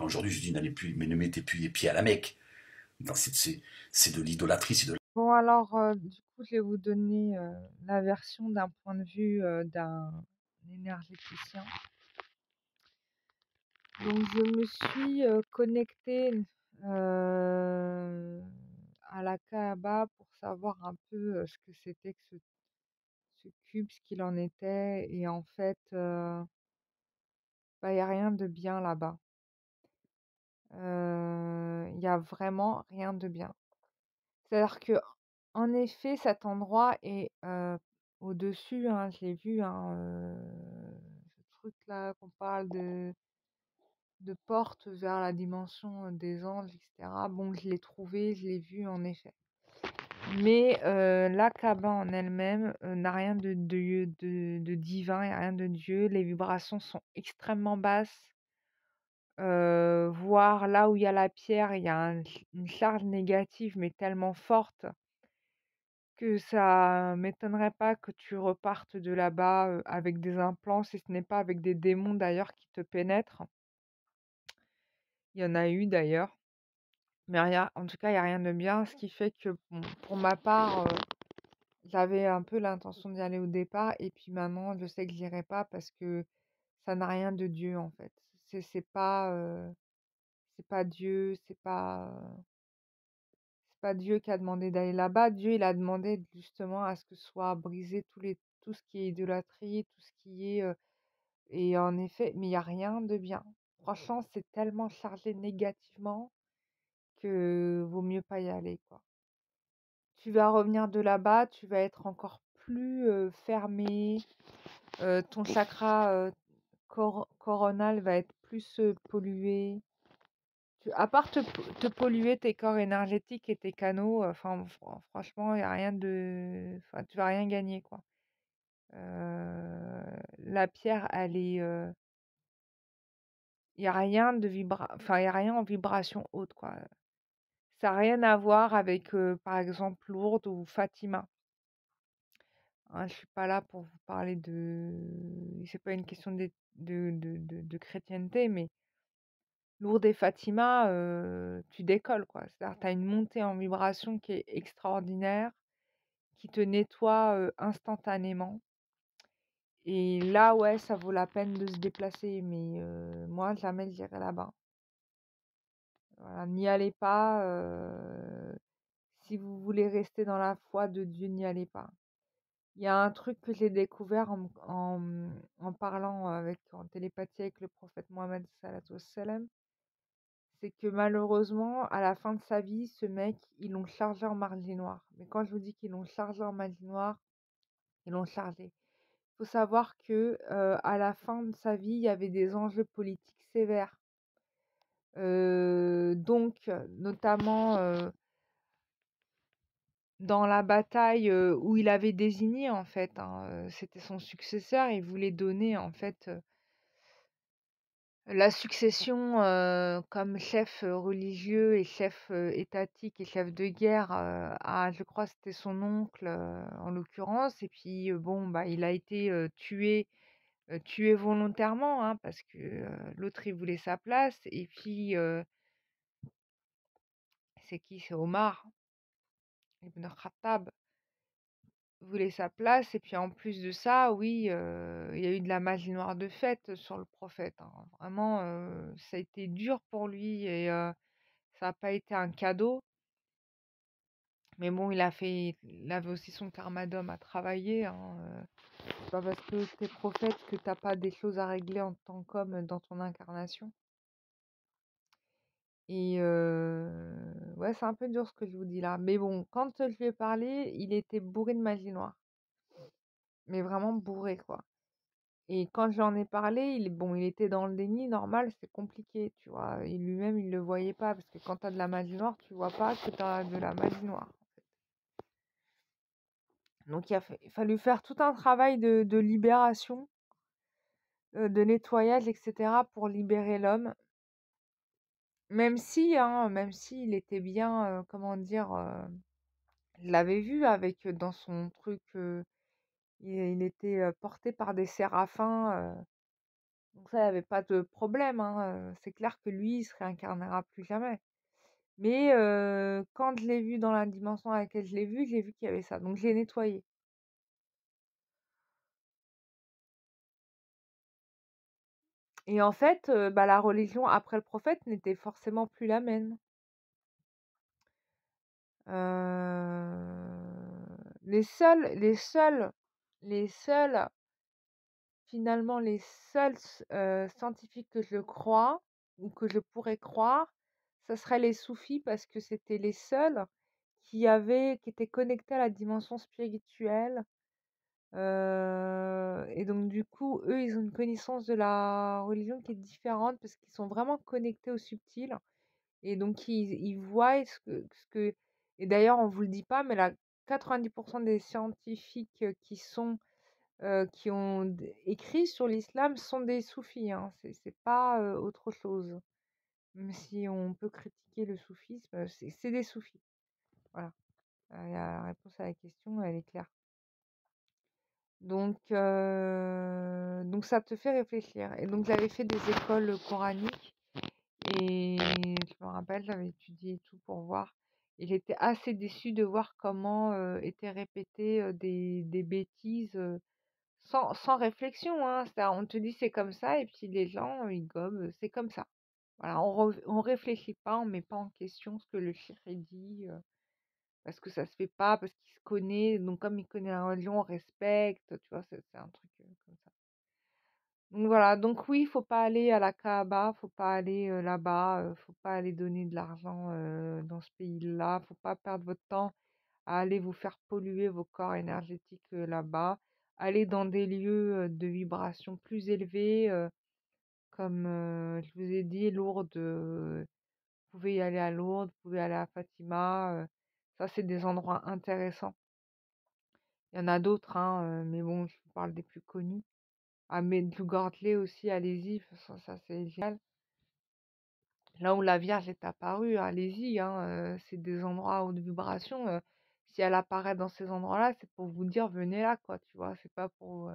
Aujourd'hui, je dis n'allez plus, mais ne mettez plus les pieds à la Mecque. Non, c'est de l'idolâtrie, c'est de. Bon alors, du coup, je vais vous donner, la version d'un point de vue, d'un énergéticien. Donc je me suis, connectée, à la Kaaba pour savoir un peu, ce que c'était que ce cube, ce qu'il en était et en fait, bah, il y a rien de bien là-bas. Il y a vraiment rien de bien. C'est-à-dire que en effet, cet endroit est, au-dessus, hein, je l'ai vu, hein, ce truc-là qu'on parle de porte vers la dimension, des anges et cetera. Bon, je l'ai trouvé, je l'ai vu en effet. Mais, la Kaaba en elle-même, n'a rien de divin, il y a rien de Dieu. Les vibrations sont extrêmement basses. Voire là où il y a la pierre, il y a une charge négative, mais tellement forte que ça m'étonnerait pas que tu repartes de là-bas, avec des implants, si ce n'est pas avec des démons d'ailleurs qui te pénètrent. Il y en a eu d'ailleurs, mais rien en tout cas, il y a rien de bien, ce qui fait que bon, pour ma part, j'avais un peu l'intention d'y aller au départ et puis maintenant je sais que j'irai pas parce que ça n'a rien de Dieu, en fait. C'est pas Dieu, c'est pas Dieu qui a demandé d'aller là-bas. Dieu, il a demandé justement à ce que soit brisé tout ce qui est idolâtrie, tout ce qui est, et en effet, mais il y a rien de bien. Franchement, c'est tellement chargé négativement que vaut mieux pas y aller, quoi. Tu vas revenir de là-bas, tu vas être encore plus, fermé, ton chakra, coronal va être plus, pollué. À part te polluer tes corps énergétiques et tes canaux, enfin franchement, il y a rien de enfin, tu vas rien gagner, quoi. La pierre, elle est, il y a rien de enfin, il y a rien en vibration haute, quoi. Ça a rien à voir avec, par exemple, Lourdes ou Fatima, hein. Je suis pas là pour vous parler c'est pas une question de chrétienté, mais Lourdes et Fatima, tu décolles, quoi. C'est-à-dire, tu as une montée en vibration qui est extraordinaire, qui te nettoie, instantanément et là, ouais, ça vaut la peine de se déplacer, mais moi, jamais j'irai là-bas. Voilà, n'y allez pas, si vous voulez rester dans la foi de Dieu, n'y allez pas. Il y a un truc que j'ai découvert en parlant en télépathie avec le prophète Mohammed sallallahu alayhi wa sallam, c'est que malheureusement, à la fin de sa vie, ce mec, ils l'ont chargé en magie noire. Mais quand je vous dis qu'ils l'ont chargé en magie noire, ils l'ont chargé. Il faut savoir que à la fin de sa vie, il y avait des enjeux politiques sévères. Donc, notamment dans la bataille où il avait désigné, en fait, hein, c'était son successeur, il voulait donner, en fait, la succession, comme chef, religieux et chef, étatique et chef de guerre, à je crois c'était son oncle, en l'occurrence et puis, bon, bah, il a été, tué volontairement, hein, parce que, l'autre il voulait sa place et puis, c'est qui? C'est Omar ibn Khattab, voulait sa place et puis en plus de ça, oui, il y a eu de la magie noire de fait sur le prophète, hein. Vraiment, ça a été dur pour lui et ça a pas été un cadeau, mais bon, il avait aussi son karma d'homme à travailler, hein, c'est pas parce que tu es prophète que tu pas des choses à régler en tant qu'homme dans ton incarnation et ouais, c'est un peu dur ce que je vous dis là, mais bon, quand je lui ai parlé, il était bourré de magie noire, mais vraiment bourré, quoi et quand j'en ai parlé, il était dans le déni, normal, c'est compliqué, tu vois? Et lui-même, il le voyait pas parce que quand tu as de la magie noire, tu vois pas que tu as de la magie noire. Donc il a fallu faire tout un travail de libération, de nettoyage et cetera pour libérer l'homme. Même si, hein, même s'il était bien, comment dire? Je l'avais vu avec, dans son truc, il était, porté par des séraphins, Donc ça, il y avait pas de problème, hein, c'est clair que lui, il se réincarnera plus jamais. Mais quand je l'ai vu dans la dimension à laquelle je l'ai vu qu'il y avait ça, donc je l'ai nettoyé. Et en fait, bah, la religion après le prophète n'était forcément plus la même. Les seuls les seuls finalement les seuls scientifiques que je crois ou que je pourrais croire, ça serait les soufis parce que c'était les seuls qui étaient connectés à la dimension spirituelle, et donc du coup, eux, ils ont une connaissance de la religion qui est différente parce qu'ils sont vraiment connectés au subtil et donc ils voient ce que et d'ailleurs on vous le dit pas, mais là 90 des scientifiques, qui ont écrit sur l'islam sont des soufis, hein. C'est pas autre chose. Même si on peut critiquer le soufisme, c'est des soufis. Voilà. La réponse à la question, elle est claire. Donc ça te fait réfléchir. Et donc j'avais fait des écoles coraniques et je me rappelle, j'avais étudié et tout pour voir. Et j'étais assez déçue de voir comment étaient répétées des bêtises. Sans réflexion, hein. C'est-à-dire, on te dit c'est comme ça, et puis les gens, ils gobent, c'est comme ça. Voilà, on réfléchit pas, on met pas en question ce que le cheikh a dit, parce que ça se fait pas, parce qu'il se connaît, donc comme il connaît la religion, on respecte, tu vois, c'est un truc comme ça. Donc voilà, donc oui, faut pas aller à la Kaaba, faut pas aller là-bas, faut pas aller donner de l'argent dans ce pays-là, faut pas perdre votre temps à aller vous faire polluer vos corps énergétiques là-bas. Aller dans des lieux de vibration plus élevées, comme je vous ai dit, Lourdes, vous pouvez y aller à Lourdes, vous pouvez aller à Fatima. Ça, c'est des endroits intéressants. Il y en a d'autres, hein, mais bon, je vous parle des plus connus. À Medjugorje aussi, allez-y, ça c'est génial. Là où la Vierge est apparue, allez-y, hein, c'est des endroits à haute vibration. Si elle apparaît dans ces endroits-là, c'est pour vous dire venez là, quoi, tu vois. C'est pas pour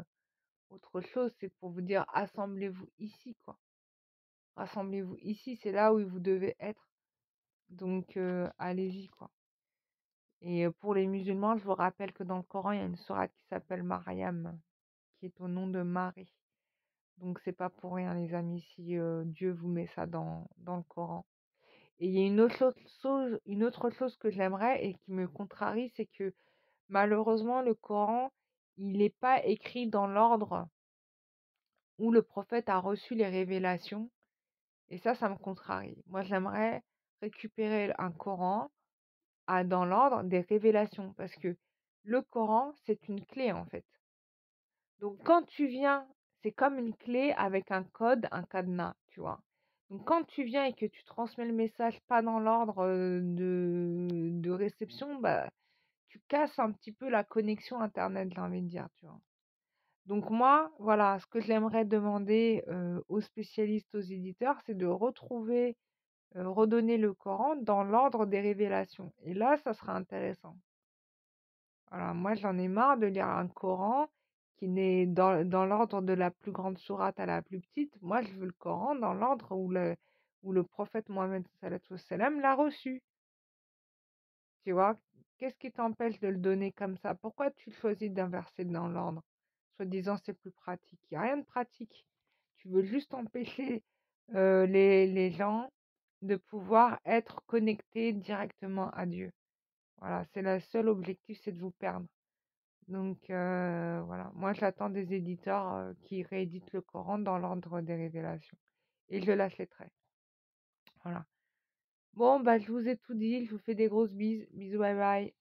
autre chose, c'est pour vous dire assemblez-vous ici, quoi. Rassemblez-vous ici, c'est là où vous devez être. Donc allez-y, quoi. Et pour les musulmans, je vous rappelle que dans le Coran, il y a une sourate qui s'appelle Mariam, qui est au nom de Marie. Donc c'est pas pour rien, les amis, si Dieu vous met ça dans le Coran. Et il y a une autre chose que j'aimerais et qui me contrarie, c'est que malheureusement, le Coran, il n'est pas écrit dans l'ordre où le prophète a reçu les révélations. Et ça me contrarie. Moi, j'aimerais récupérer un Coran dans l'ordre des révélations, parce que le Coran, c'est une clé, en fait. Donc, quand tu viens, c'est comme une clé avec un code, un cadenas, tu vois. Donc, quand tu viens et que tu transmets le message pas dans l'ordre de réception, bah, tu casses un petit peu la connexion Internet, j'ai envie de dire, tu vois. Donc moi, voilà, ce que j'aimerais demander aux spécialistes, aux éditeurs, c'est de retrouver, redonner le Coran dans l'ordre des révélations. Et là, ça sera intéressant. Voilà, moi j'en ai marre de lire un Coran qui n'est dans l'ordre de la plus grande sourate à la plus petite. Moi, je veux le Coran dans l'ordre où le prophète Mohammed sallallahu alayhi wa sallam l'a reçu. Tu vois? Qu'est-ce qui t'empêche de le donner comme ça? Pourquoi tu choisis d'inverser dans l'ordre? Soi-disant, c'est plus pratique. Il y a rien de pratique. Tu veux juste empêcher, les gens de pouvoir être connectés directement à Dieu. Voilà, c'est le seul objectif, c'est de vous perdre. Donc voilà, moi j'attends des éditeurs, qui rééditent le Coran dans l'ordre des révélations et je l'achèterai. Voilà. Bon, bah, je vous ai tout dit, je vous fais des grosses bises. Bisous, bye bye.